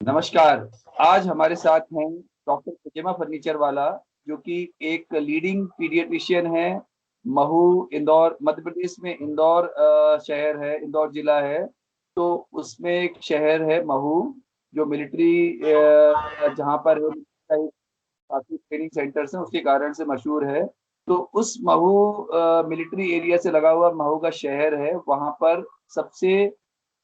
नमस्कार। आज हमारे साथ हैं डॉक्टर खुजेमा फर्नीचर वाला, जो कि एक लीडिंग पीडियाट्रिशियन है। महू, इंदौर, मध्य प्रदेश में इंदौर शहर है, इंदौर जिला है। तो उसमें एक शहर है महू, जो मिलिट्री जहाँ पर है, काफी ट्रेनिंग सेंटर्स हैं, उसके कारण से मशहूर है। तो उस महू मिलिट्री एरिया से लगा हुआ महू का शहर है, वहाँ पर सबसे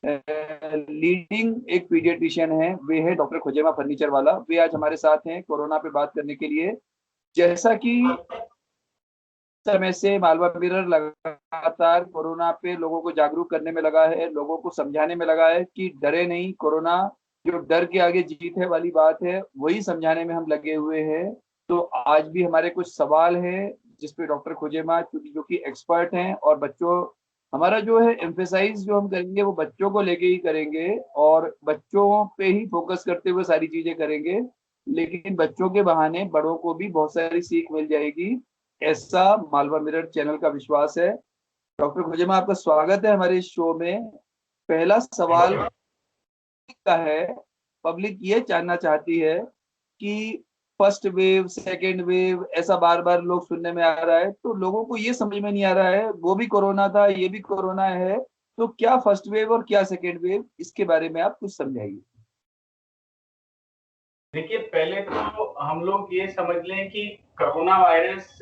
लीडिंग एक पीडियाट्रिशियन है, वे है डॉक्टर खुजैमा फर्नीचर वाला। वे आज हमारे साथ हैं कोरोना पे बात करने के लिए। जैसा कि समय से मालवा मिरर लगातार कोरोना पे लोगों को जागरूक करने में लगा है, लोगों को समझाने में लगा है कि डरे नहीं, कोरोना जो डर के आगे जीत है वाली बात है, वही समझाने में हम लगे हुए हैं। तो आज भी हमारे कुछ सवाल हैं जिसपे डॉक्टर खुजैमा जो कि एक्सपर्ट हैं, और बच्चों, हमारा जो है एम्फेसाइज जो हम करेंगे वो बच्चों को लेके ही करेंगे, और बच्चों पे ही फोकस करते हुए सारी चीजें करेंगे। लेकिन बच्चों के बहाने बड़ों को भी बहुत सारी सीख मिल जाएगी, ऐसा मालवा मिरर चैनल का विश्वास है। डॉक्टर खुजैमा, आपका स्वागत है हमारे इस शो में। पहला सवाल का है, पब्लिक ये जानना चाहती है कि फर्स्ट वेव, सेकेंड वेव, ऐसा बार बार लोग सुनने में आ रहा है, तो लोगों को ये समझ में नहीं आ रहा है, वो भी कोरोना था, ये भी कोरोना है, तो क्या फर्स्ट वेव और क्या सेकेंड वेव, इसके बारे में आप कुछ समझाइए। देखिए, पहले तो हम लोग ये समझ लें कि कोरोना वायरस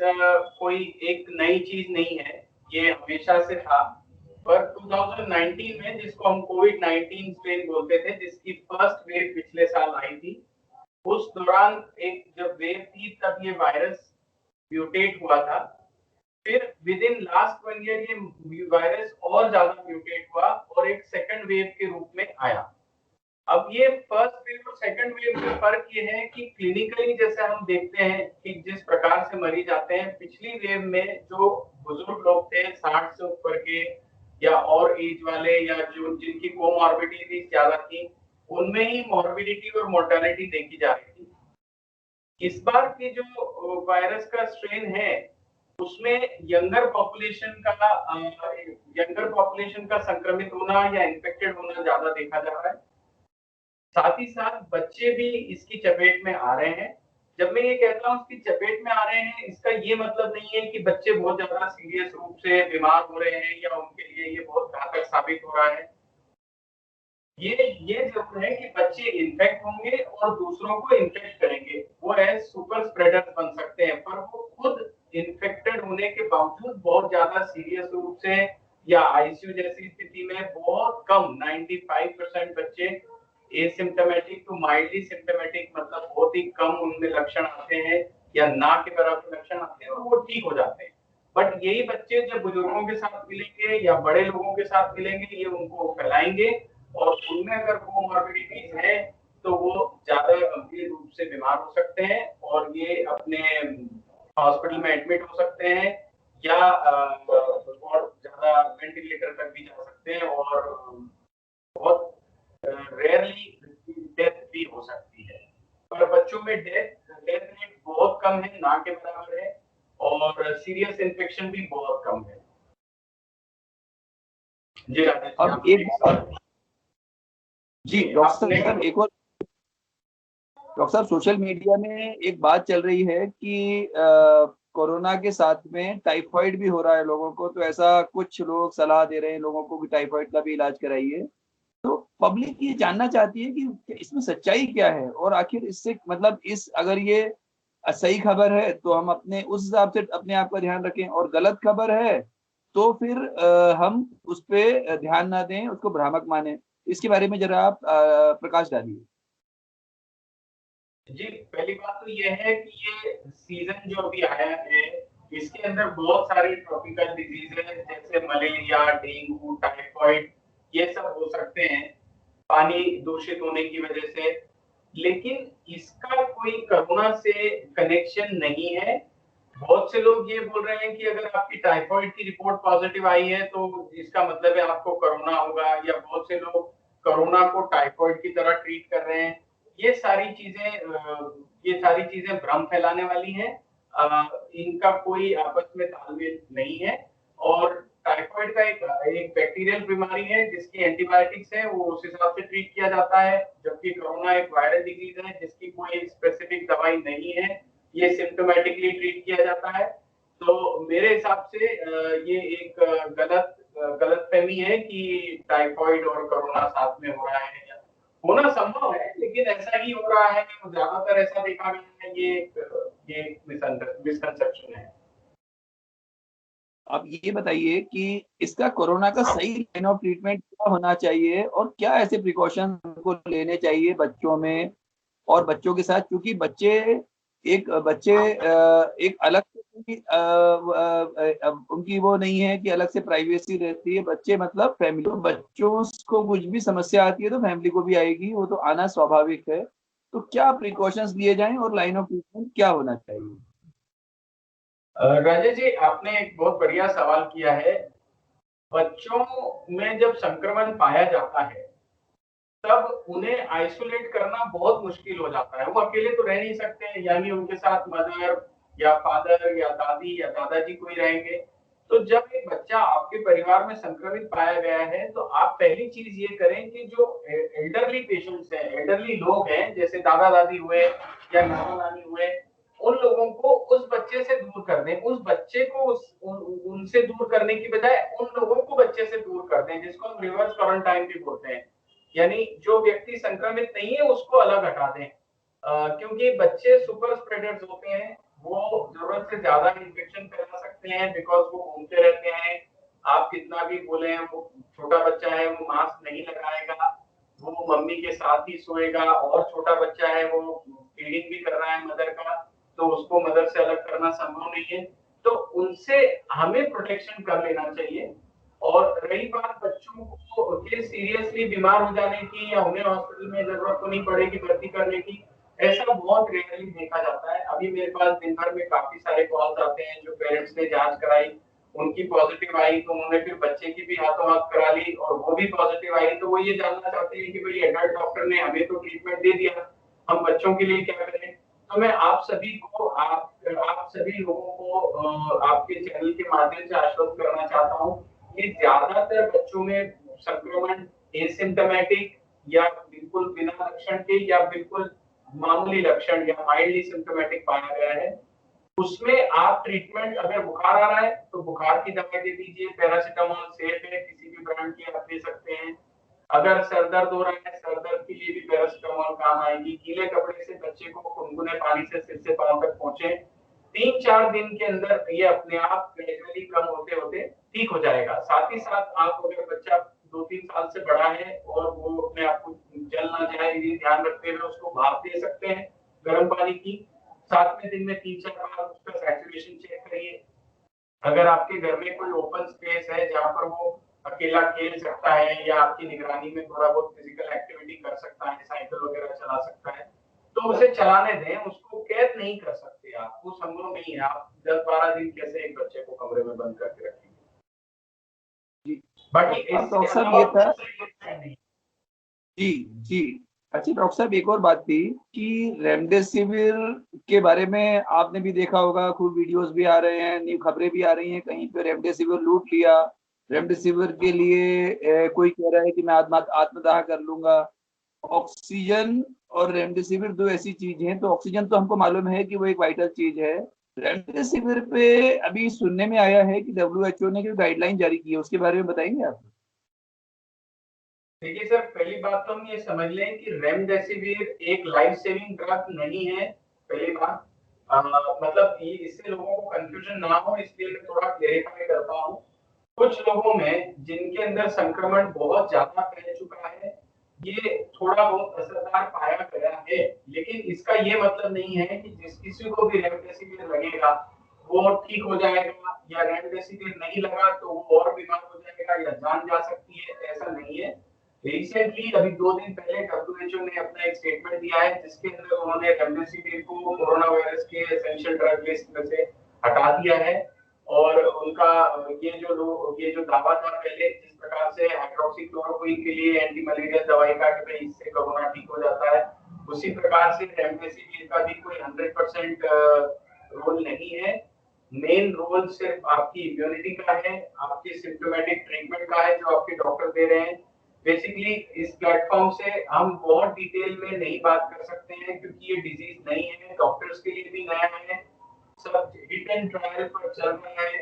कोई एक नई चीज नहीं है, ये हमेशा से था। पर 2019 में, जिसको हम कोविड-19 स्ट्रेन बोलते थे, जिसकी फर्स्ट वेव पिछले साल आई थी, उस दौरान एक जब वेव थी तब ये वायरस म्यूटेट हुआ था। फिर विद इन लास्ट 1 ईयर ये वायरस और ज्यादा म्यूटेट हुआ और एक सेकंड वेव के रूप में आया। अब ये फर्स्ट वेव और सेकंड वेव में फर्क ये है कि क्लिनिकली जैसे हम देखते हैं कि जिस प्रकार से मरीज आते हैं, पिछली वेव में जो बुजुर्ग लोग थे 60 से ऊपर के या और एज वाले, या जो जिनकी कोमॉर्बिडिटी ज्यादा थी, उनमें ही मॉर्बिडिटी और मोर्टेलिटी देखी जा रही थी। इस बार की जो वायरस का स्ट्रेन है, उसमें यंगर पॉपुलेशन का संक्रमित होना या इन्फेक्टेड होना ज्यादा देखा जा रहा है। साथ ही साथ बच्चे भी इसकी चपेट में आ रहे हैं। जब मैं ये कहता हूँ इसकी चपेट में आ रहे हैं, इसका ये मतलब नहीं है कि बच्चे बहुत ज्यादा सीरियस रूप से बीमार हो रहे हैं या उनके लिए ये बहुत घातक साबित हो रहा है। ये जरूर है कि बच्चे इन्फेक्ट होंगे और दूसरों को इन्फेक्ट करेंगे, वो एज सुपर स्प्रेडर्स बन सकते हैं, पर वो खुद इन्फेक्टेड होने के बावजूद बहुत ज्यादा सीरियस रूप से या आईसीयू जैसी स्थिति में बहुत कम 95% बच्चे एसिम्प्टोमेटिक टू माइल्डली सिम्प्टोमेटिक, मतलब बहुत ही कम उनमें लक्षण आते हैं या ना के बराबर लक्षण आते हैं और वो ठीक हो जाते हैं। बट यही बच्चे जब बुजुर्गों के साथ मिलेंगे या बड़े लोगों के साथ मिलेंगे, ये उनको फैलाएंगे और उनमें अगर कोमॉर्बिडिटीज है तो वो ज्यादा गंभीर रूप से बीमार हो सकते हैं और ये अपने हॉस्पिटल में एडमिट हो सकते हैं या और ज्यादा वेंटिलेटर तक भी जा सकते हैं और बहुत रेयरली डेथ भी हो सकती है। पर बच्चों में डेथ रेट बहुत कम है, ना के बराबर है, और सीरियस इन्फेक्शन भी बहुत कम है। जी राजेश जी, अब आप एक नेक्स्ट सवाल। जी डॉक्टर साहब, एक और डॉक्टर साहब, सोशल मीडिया में एक बात चल रही है कि कोरोना के साथ में टाइफाइड भी हो रहा है लोगों को, तो ऐसा कुछ लोग सलाह दे रहे हैं लोगों को कि टाइफाइड का भी इलाज कराइए। तो पब्लिक ये जानना चाहती है कि इसमें सच्चाई क्या है, और आखिर इससे मतलब इस अगर ये सही खबर है तो हम अपने उस हिसाब से अपने आप का ध्यान रखें, और गलत खबर है तो फिर हम उस पे ध्यान ना दें, उसको भ्रामक माने। इसके बारे में जरा आप प्रकाश डालिए। जी, पहली बात तो ये है कि ये सीजन जो अभी आया है, इसके अंदर बहुत सारी ट्रॉपिकल डिजीज है, जैसे मलेरिया, डेंगू, टाइफाइड, ये सब हो सकते हैं पानी दूषित होने की वजह से। लेकिन इसका कोई कोरोना से कनेक्शन नहीं है। बहुत से लोग ये बोल रहे हैं कि अगर आपकी टाइफाइड की रिपोर्ट पॉजिटिव आई है तो इसका मतलब है आपको कोरोना होगा, या बहुत से लोग कोरोना को टाइफाइड की तरह ट्रीट कर रहे हैं। ये सारी चीजें भ्रम फैलाने वाली हैं। इनका कोई आपस में तालमेल नहीं है। और टाइफाइड का एक बैक्टीरियल बीमारी है जिसकी एंटीबायोटिक्स है, वो उस हिसाब से ट्रीट किया जाता है, जबकि कोरोना एक वायरल डिजीज है जिसकी कोई स्पेसिफिक दवाई नहीं है, ये सिम्टोमेटिकली ट्रीट किया जाता है। तो मेरे हिसाब से ये एक गलतफहमी है कि टाइफाइड और कोरोना साथ में हो रहा है, या होना संभव है लेकिन ऐसा ही हो रहा है, ज्यादातर ऐसा देखा गया है, ये एक मिसकंसेप्शन है। आप ये बताइए कि इसका कोरोना का सही लाइन ऑफ ट्रीटमेंट क्या होना चाहिए और क्या ऐसे प्रिकॉशन को लेने चाहिए बच्चों में और बच्चों के साथ, क्योंकि बच्चे एक अलग से उनकी वो नहीं है कि अलग से प्राइवेसी रहती है। बच्चे मतलब फैमिली, तो बच्चों को कुछ भी समस्या आती है तो फैमिली को भी आएगी, वो तो आना स्वाभाविक है। तो क्या प्रिकॉशंस लिए जाएं और लाइन ऑफ ट्रीटमेंट क्या होना चाहिए? राजेश जी, आपने एक बहुत बढ़िया सवाल किया है। बच्चों में जब संक्रमण पाया जाता है तब उन्हें आइसोलेट करना बहुत मुश्किल हो जाता है। वो अकेले तो रह नहीं सकते हैं, यानी उनके साथ मदर या फादर या दादी या दादाजी कोई रहेंगे। तो जब एक बच्चा आपके परिवार में संक्रमित पाया गया है तो आप पहली चीज ये करें कि जो एल्डरली पेशेंट्स हैं, एल्डरली लोग हैं, जैसे दादा दादी हुए या नाना नानी हुए, उन लोगों को उस बच्चे से दूर कर दें। उस बच्चे को उनसे दूर करने की बजाय उन लोगों को बच्चे से दूर कर दें, जिसको हम रिवर्स क्वारंटाइन भी बोलते हैं। यानी जो व्यक्ति संक्रमित नहीं है उसको अलग हटा दें, क्योंकि बच्चे सुपर स्प्रेडर्स होते हैं, वो जरूरत से ज्यादा इन्फेक्शन फैला सकते हैं बिकॉज वो घूमते रहते हैं। आप कितना भी बोले, वो छोटा बच्चा है वो मास्क नहीं लगाएगा, वो मम्मी के साथ ही सोएगा, और छोटा बच्चा है वो फीडिंग भी कर रहा है मदर का, तो उसको मदर से अलग करना संभव नहीं है। तो उनसे हमें प्रोटेक्शन कर लेना चाहिए। और रही बात बच्चों को के सीरियसली बीमार हो जाने की या उन्हें हॉस्पिटल में जरूरत तो नहीं पड़ेगी भर्ती करने की, ऐसा बहुत रेयरली देखा जाता है। अभी मेरे पास दिन भर में काफी सारे कॉल्स आते हैं जो पेरेंट्स ने जांच कराई, उनकी पॉजिटिव आई तो उन्होंने फिर बच्चे की भी हाथों हाथ करा ली और वो भी पॉजिटिव आई, तो वो ये जानना चाहते हैं कि भाई एडल्ट डॉक्टर ने हमें तो ट्रीटमेंट दे दिया, हम बच्चों के लिए क्या करें। तो मैं आप सभी को आप सभी लोगों को आपके चैनल के माध्यम से आश्वस्त करना चाहता हूँ कि ज्यादातर बच्चों में संक्रमण एसिम्टोमेटिक या बिल्कुल बिना लक्षण के या बिल्कुल मामूली लक्षण या माइल्डली सिम्टोमेटिक पाया गया है। उसमें आप ट्रीटमेंट, अगर बुखार आ रहा है तो बुखार की दवाई दे दीजिए, पैरासिटामोल सेफ है, किसी भी ब्रांड की आप दे सकते हैं। अगर सर दर्द हो रहा है, सर दर्द के लिए भी पैरासिटामोल काम आएगी। गीले कपड़े से बच्चे को गुनगुने पानी से सिर से पांव तक पहुंचे, 3-4 दिन के अंदर ये अपने आप ग्रेजुअली कम होते होते ठीक हो जाएगा। साथ ही साथ आप, अगर बच्चा 2-3 साल से बड़ा है और वो अपने आप को जल ना जाए ये ध्यान रखते हुए उसको भाप दे सकते हैं गर्म पानी की। साथ में दिन में 3-4 बार उसका सैचुरेशन चेक करिए। अगर आपके घर में कोई ओपन स्पेस है जहाँ पर वो अकेला खेल सकता है या आपकी निगरानी में थोड़ा बहुत फिजिकल एक्टिविटी कर सकता है, साइकिल वगैरह चला सकता है, तो उसे चलाने दें। उसको कैद नहीं कर सकते आप, वो संभव नहीं है। आप 10-12 दिन कैसे एक बच्चे को कमरे में बंद करके रखेंगे। जी। बाकी अब इससे डॉक्टर साहब अलावा ये था, नहीं। जी जी, अच्छा डॉक्टर साहब एक और बात थी कि रेमडेसिविर के बारे में आपने भी देखा होगा, खूब वीडियोस भी आ रहे हैं, न्यू खबरें भी आ रही हैं, कहीं पे रेमडेसिविर लूट लिया। रेमडेसिविर के लिए कोई कह रहा है कि मैं आत्मदाह कर लूंगा। ऑक्सीजन और रेमडेसिविर दो ऐसी चीज हैं, तो ऑक्सीजन तो हमको मालूम है कि वो एक वाइटल चीज है। रेमडेसिविर पे अभी सुनने में आया है कि WHO ने गाइडलाइन जारी की है, उसके बारे में बताएंगे आप? देखिए सर, पहली बात तो हम ये समझ लें कि रेमडेसिविर एक लाइफ सेविंग ड्रग नहीं है। पहली बात, मतलब ये इससे लोगों को कंफ्यूजन ना हो इसलिए मैं थोड़ा क्लेरिफाई करता हूँ। कुछ लोगों में जिनके अंदर संक्रमण बहुत ज्यादा फैल चुका है, ये थोड़ा बहुत असरदार पाया गया है, लेकिन इसका ये मतलब नहीं है कि जिस किसी को भी रेमडेसिविर लगेगा वो ठीक हो जाएगा, या रेमडेसिविर नहीं लगा तो वो और बीमार हो जाएगा या जान जा सकती है, ऐसा नहीं है। रिसेंटली अभी 2 दिन पहले WHO ने अपना एक स्टेटमेंट दिया है जिसके अंदर उन्होंने रेमडेसिविर को कोरोना वायरस के एसेंशियल ड्रग लिस्ट में से हटा दिया है। और उनका ये जो दावा था पहले, जिस प्रकार से हाइड्रोक्सीक्लोरोक्विन के लिए एंटी मलेरिया दवाई का कि भाई इससे कोरोना ठीक हो जाता है, उसी प्रकार से रेमडेसिविर का भी कोई 100% रोल नहीं है। मेन रोल सिर्फ आपकी इम्यूनिटी का है, आपकी सिम्प्टोमेटिक ट्रीटमेंट का है जो आपके डॉक्टर दे रहे हैं। बेसिकली इस प्लेटफॉर्म से हम बहुत डिटेल में नहीं बात कर सकते हैं क्योंकि ये डिजीज नहीं है, डॉक्टर्स के लिए भी नया है, सब हिट एंड ट्रायल पर चल रहा है।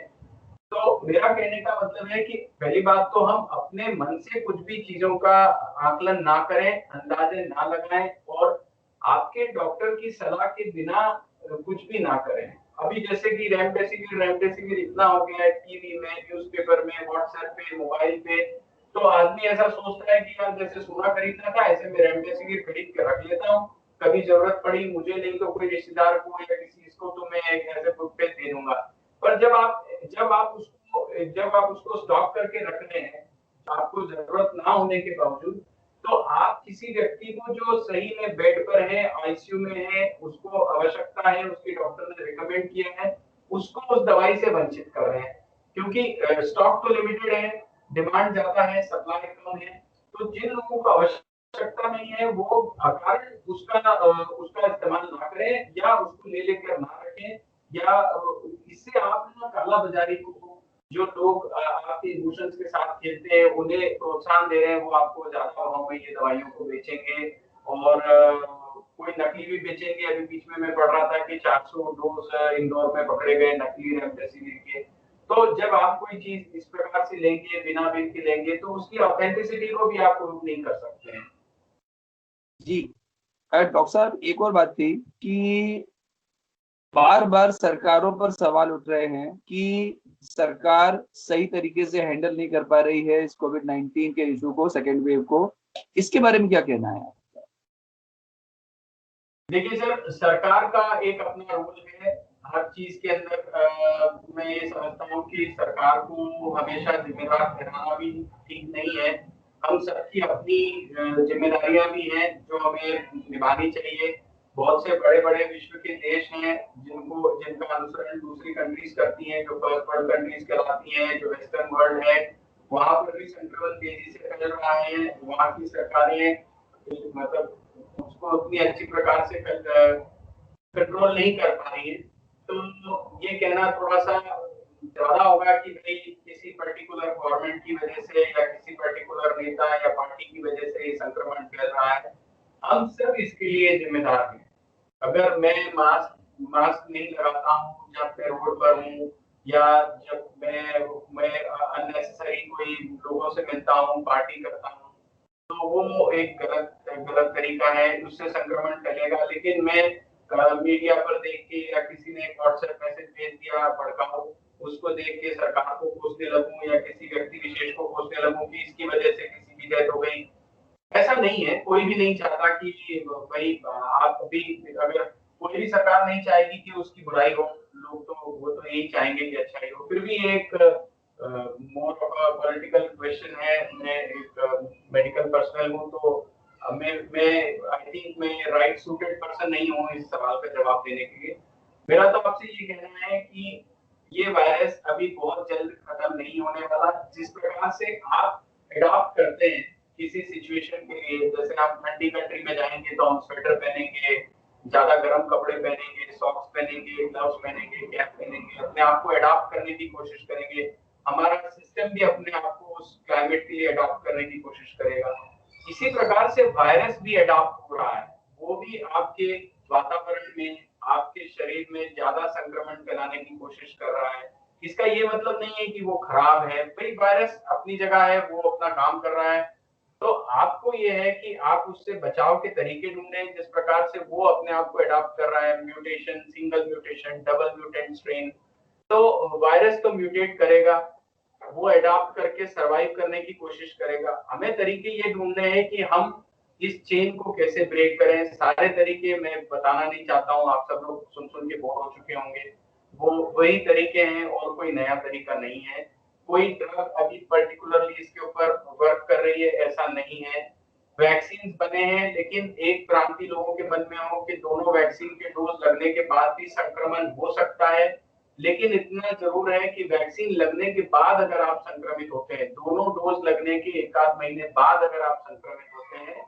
तो मेरा कहने का मतलब है कि पहली बात तो हम अपने मन से कुछ भी चीजों का आकलन ना करें, अंदाजे ना लगाएं और आपके डॉक्टर की सलाह के बिना कुछ भी ना करें। अभी जैसे कि रेमडेसिविर इतना हो गया है टीवी में, न्यूज़पेपर में, व्हाट्सएप पे, मोबाइल पे, तो आदमी ऐसा सोचता है कि यार जैसे सोना खरीदना था ऐसे मैं रेमडेसिविर खरीद के रख लेता हूँ, कभी जरूरत पड़ी मुझे नहीं तो कोई रिश्तेदार को या किसी इसको तो मैं एक ऐसे बुक पे दे दूंगा। पर जब आप उसको स्टॉक करके रख रहे हैं आपको जरूरत ना होने के बावजूद, तो आप किसी व्यक्ति को जो सही में बेड पर है, आईसीयू में है, उसको आवश्यकता है, उसके डॉक्टर ने रिकमेंड किया है, उसको उस दवाई से वंचित कर रहे हैं क्योंकि स्टॉक तो लिमिटेड है, डिमांड ज्यादा है, सप्लाई कम है। तो जिन लोगों को आवश्यकता नहीं है वो अकारण उसका इस्तेमाल ना करें या उसको ले लेकर ना रखें, या इससे आप ना काला बाजारी को, जो लोग आपके इमोशंस के साथ खेलते हैं उन्हें प्रोत्साहन दे रहे हैं, वो आपको ज्यादा भाव में ये दवाइयों को बेचेंगे और कोई नकली भी बेचेंगे। अभी बीच में मैं पढ़ रहा था कि 400 डोज इंदौर में पकड़े गए नकली रेमडेसिविर के। तो जब आप कोई चीज इस प्रकार से लेंगे, बिना बिल के लेंगे, तो उसकी ऑथेंटिसिटी को भी आप प्रूव नहीं कर सकते हैं। जी। डॉक्टर साहब एक और बात थी कि बार बार सरकारों पर सवाल उठ रहे हैं कि सरकार सही तरीके से हैंडल नहीं कर पा रही है इस कोविड-19 के इशू को, सेकेंड वेव को। इसके बारे में क्या कहना है? देखिए सर, सरकार का एक अपना रोल है हर चीज के अंदर। मैं ये समझता हूँ कि सरकार को हमेशा जिम्मेदार ठहराना भी ठीक नहीं है। हम सबकी अपनी जिम्मेदारियां भी हैं जो हमें निभानी चाहिए। बहुत से बड़े बड़े विश्व के देश हैं जिनका अनुसरण दूसरी कंट्रीज करती हैं, जो फर्स्ट वर्ल्ड कंट्रीज कहलाती हैं, जो वेस्टर्न वर्ल्ड है। वहां पर भी संक्रमण तेजी से फैल रहा है, वहां की सरकारें मतलब उसको उतनी अच्छी प्रकार से कंट्रोल नहीं कर पा रही है। तो ये कहना थोड़ा सा ज्यादा होगा कि भाई किसी पर्टिकुलर गवर्नमेंट की वजह से या किसी पर्टिकुलर नेता या पार्टी की वजह से ये संक्रमण फैल रहा है। हम सब इसके लिए जिम्मेदार हैं। अगर मैं मास्क मास्क नहीं लगाता हूँ जब मैं रोड पर हूँ, या जब मैं अननेसेसरी कोई लोगों से मिलता हूँ, पार्टी करता हूँ, तो वो एक गलत गलत तरीका है, उससे संक्रमण फैलेगा। लेकिन मैं मीडिया पर देख के या किसी ने एक व्हाट्सएप मैसेज भेज दिया भड़काऊ, उसको देख के सरकार को कोसने लगूं या किसी व्यक्ति विशेष को कोसने लगूं कि इसकी वजह से किसी की डेथ हो गई। ऐसा नहीं है, कोई भी नहीं चाहता कि भाई आप भी, अगर कोई भी सरकार नहीं चाहेगी कि उसकी बुराई हो, लोग तो वो तो यही चाहेंगे कि अच्छाई हो। फिर भी एक more of a political question है। मैं एक मेडिकल पर्सनल हूँ, तो मैं आई थिंक मैं राइट सूटेड पर्सन नहीं हूँ इस सवाल का जवाब देने के लिए। मेरा तो आपसे ये कहना है कि ये वायरस अभी बहुत जल्द खत्म नहीं होने वाला। जिस प्रकार से आप अडॉप्ट करते हैं किसी सिचुएशन के लिए, जैसे आप ठंडी कंट्री में जाएंगे तो हम स्वेटर पहनेंगे, ज्यादा गर्म कपड़े पहनेंगे, सॉक्स पहनेंगे, ग्लव्स पहनेंगे, कैप पहनेंगे, अपने आप को अडॉप्ट करने की कोशिश करेंगे। हमारा सिस्टम भी अपने आप को उस क्लाइमेट के लिए अडॉप्ट करने की कोशिश करेगा। इसी प्रकार से वायरस भी अडॉप्ट हो रहा है, वो भी आपके वातावरण में, आपके शरीर में ज्यादा संक्रमण फैलाने की कोशिश कर रहा है। इसका ये मतलब नहीं है कि वो खराब है, भाई वायरस अपनी जगह है, वो अपना काम कर रहा है। तो आपको ये है कि आप उससे बचाव के तरीके ढूंढें। जिस प्रकार से वो अपने आप को अडॉप्ट कर रहा है, mutation, single mutation, double mutant strain, तो वायरस तो म्यूटेट करेगा, वो अडॉप्ट करके सरवाइव करने की कोशिश करेगा। हमें तरीके ये ढूंढने हैं कि हम इस चेन को कैसे ब्रेक करें। सारे तरीके मैं बताना नहीं चाहता हूँ, आप सब लोग सुन सुन के बोर हो चुके होंगे। वो वही तरीके हैं और कोई नया तरीका नहीं है। कोई ड्रग अभी पर्टिकुलरली इसके ऊपर वर्क कर रही है ऐसा नहीं है। वैक्सीन बने हैं, लेकिन एक भ्रांति लोगों के मन में हो कि दोनों वैक्सीन के डोज लगने के बाद भी संक्रमण हो सकता है। लेकिन इतना जरूर है कि वैक्सीन लगने के बाद अगर आप संक्रमित होते हैं, दोनों डोज लगने के एक आध महीने बाद अगर आप संक्रमित होते हैं,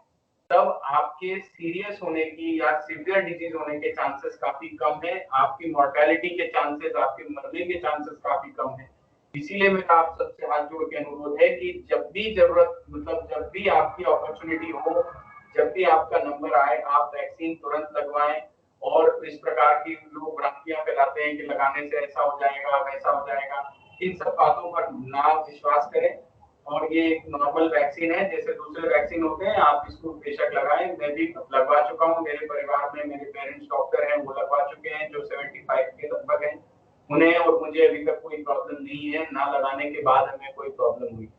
तब आपके सीरियस होने की या सीवियर डिजीज होने के चांसेस काफी कम है, आपकी मॉर्टेलिटी के चांसेस, आपके मरने के चांसेस काफी कम है। इसीलिए मेरा आप सबसे हाथ जोड़ के अनुरोध है कि जब भी जरूरत, मतलब जब भी आपकी अपॉर्चुनिटी हो, जब भी आपका नंबर आए, आप वैक्सीन तुरंत लगवाएं। और इस प्रकार की लोग भ्रांतियां फैलाते हैं कि लगाने से ऐसा हो जाएगा, वैसा हो जाएगा, इन सब बातों पर ना विश्वास करें। और ये एक नॉर्मल वैक्सीन है, जैसे दूसरे वैक्सीन होते हैं, आप इसको बेशक लगाएं। मैं भी लगवा चुका हूँ, मेरे परिवार में मेरे पेरेंट्स डॉक्टर हैं, वो लगवा चुके हैं, जो 75 के लगभग हैं उन्हें, और मुझे अभी तक कोई प्रॉब्लम नहीं है, ना लगाने के बाद हमें कोई प्रॉब्लम हुई।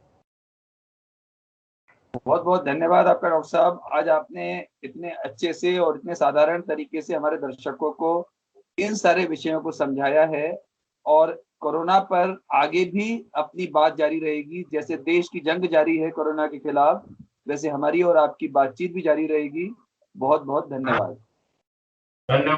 बहुत बहुत धन्यवाद आपका डॉक्टर साहब। आज आपने इतने अच्छे से और इतने साधारण तरीके से हमारे दर्शकों को इन सारे विषयों को समझाया है। और कोरोना पर आगे भी अपनी बात जारी रहेगी। जैसे देश की जंग जारी है कोरोना के खिलाफ, वैसे हमारी और आपकी बातचीत भी जारी रहेगी। बहुत बहुत धन्यवाद। धन्यवाद।